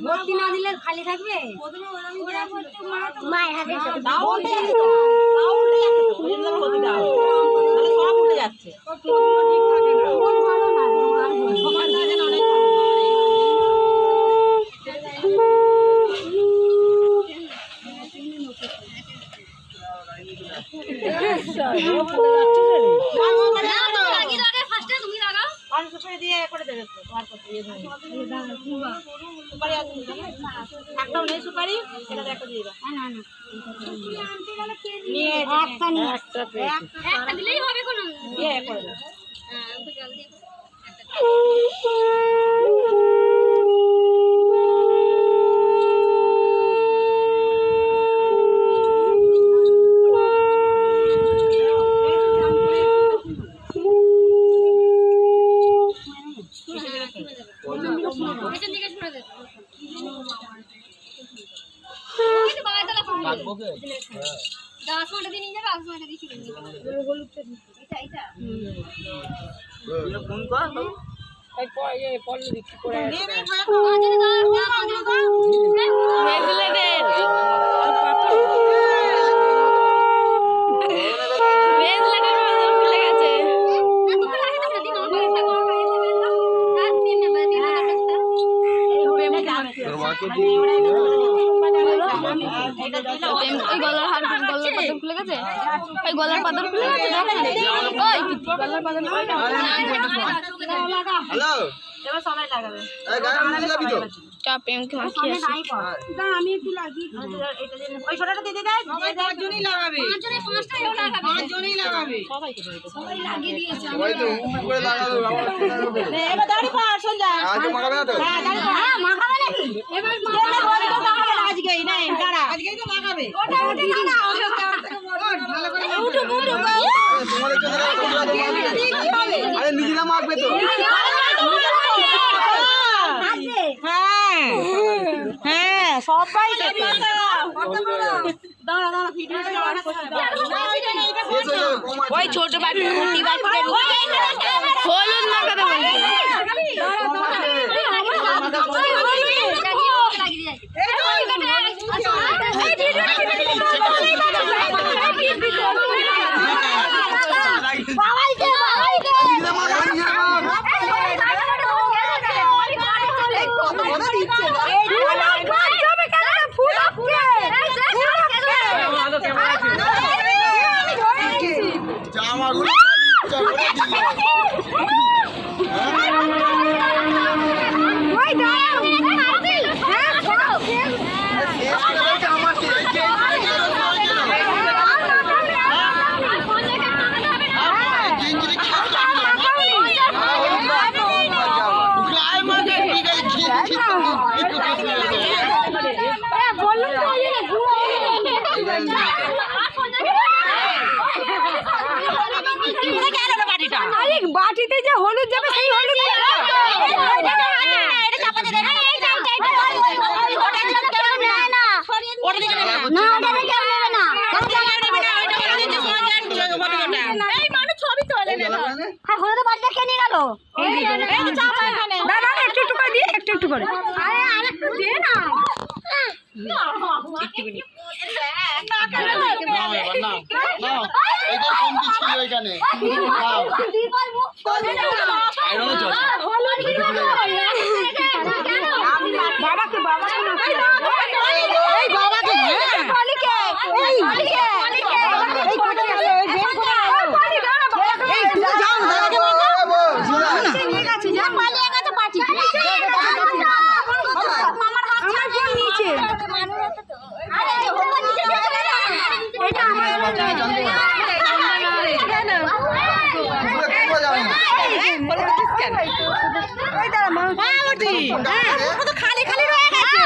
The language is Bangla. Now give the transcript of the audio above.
ভর্তি না দিলে খালি থাকবে মায়ের হাতে সব উঠে যাচ্ছে। সুপারি দিলেই হবে কোনো গলার পাতা খুলে গেছে, গলার পাতা খুলে গেছে। আমি একটু লাগিয়ে ওই ছোটটা দিতে দেয়, পাঁচজনই লাগাবে, পাঁচজনই লাগাবে, সবাই লাগিয়ে দিয়েছে। এবার দাঁড়ি পার সঞ্জা মাখাবে না তো? হ্যাঁ মাখাবে নাকি? এবার মাখাবে আজকেই না, দাঁড়া আজকেই তো মাখাবে। ওটা ওটা না না ভালো করে উঠো উঠো তোমাদের জন্য আরে নিজেরা মাখবে তো। হ্যাঁ হ্যাঁ সবাই ওই ছোট বাটি হলুদ মাখাতে বাটিতে যে হলুদ যাবে সেই হলুদ হলুদের বাটিটা কে নিয়ে গেল? একটু একটু করে দিয়ে একটু একটু করে আরেকটু দিয়ে না। আমার ফোন নিচে খালি খালি রয়ে গেছে।